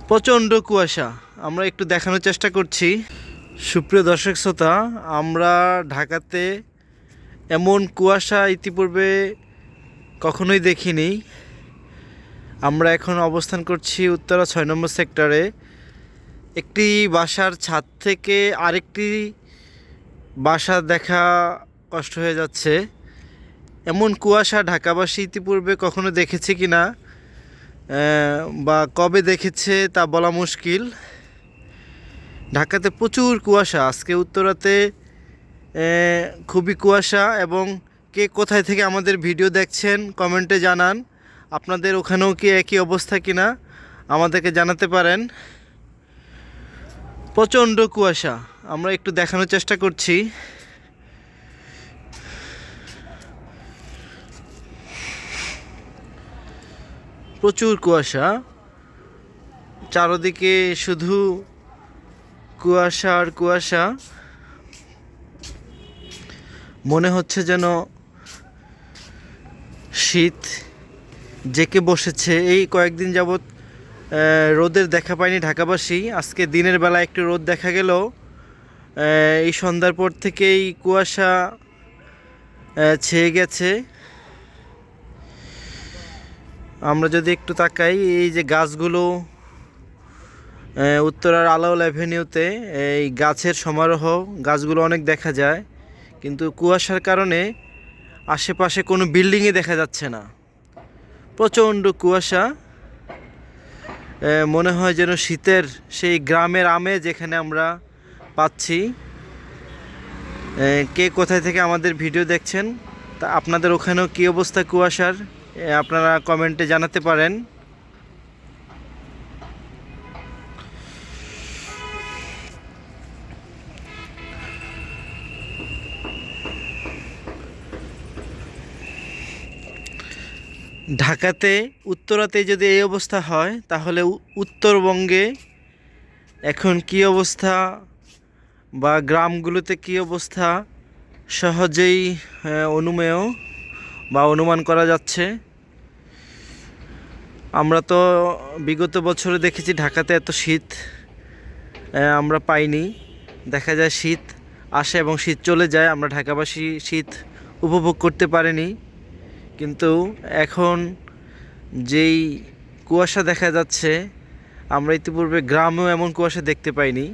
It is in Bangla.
প্রচণ্ড কুয়াশা। আমরা একটু দেখানোর চেষ্টা করছি। সুপ্রিয় দর্শক শ্রোতা, আমরা ঢাকাতে এমন কুয়াশা ইতিপূর্বে কখনোই দেখিনি। আমরা এখন অবস্থান করছি উত্তরা 6 নম্বর সেক্টরে। একটি বাসার ছাদ থেকে আরেকটি বাসা দেখা কষ্ট হয়ে যাচ্ছে। এমন কুয়াশা ঢাকাবাসী ইতিপূর্বে কখনো দেখেছে কি না বা কবে দেখেছে তা বলা মুশকিল। ঢাকাতে প্রচুর কুয়াশা। আজকে উত্তরাতে খুবই কুয়াশা। এবং কে কোথায় থেকে আমাদের ভিডিও দেখছেন কমেন্টে জানান। আপনাদের ওখানেও কি একই অবস্থা কিনা আমাদেরকে জানাতে পারেন। প্রচণ্ড কুয়াশা। আমরা একটু দেখানোর চেষ্টা করছি। প্রচুর কুয়াশা, চারদিকে শুধু কুয়াশা আর কুয়াশা। মনে হচ্ছে যেন শীত জেঁকে বসেছে। এই কয়েকদিন যাবৎ রোদের দেখা পায়নি ঢাকাবাসী। আজকে দিনের বেলা একটু রোদ দেখা গেলেও এই সন্ধ্যার পর থেকেই কুয়াশা ছেয়ে গেছে। আমরা যদি একটু তাকাই, এই যে গাছগুলো উত্তরার আলাউল অ্যাভিনিউতে, এই গাছের সমারোহ, গাছগুলো অনেক দেখা যায়, কিন্তু কুয়াশার কারণে আশেপাশে কোনো বিল্ডিংই দেখা যাচ্ছে না। প্রচণ্ড কুয়াশা। মনে হয় যেন শীতের সেই গ্রামের আমেজ এখানে আমরা পাচ্ছি। কে কোথায় থেকে আমাদের ভিডিও দেখছেন, তা আপনাদের ওখানেও কী অবস্থা কুয়াশার আপনারা কমেন্টে জানাতে পারেন। ঢাকাতে উত্তরাতে যদি এই অবস্থা হয়, তাহলে উত্তরবঙ্গে এখন কী অবস্থা বা গ্রামগুলোতে কী অবস্থা সহজেই অনুমেয় বা অনুমান করা যাচ্ছে। আমরা তো বিগত বছরে দেখেছি ঢাকাতে এত শীত আমরা পাইনি। দেখা যায় শীত আসে এবং শীত চলে যায়, আমরা ঢাকাবাসী শীত উপভোগ করতে পারিনি। কিন্তু এখন যেই কুয়াশা দেখা যাচ্ছে, আমরা ইতিপূর্বে গ্রামেও এমন কুয়াশা দেখতে পাইনি।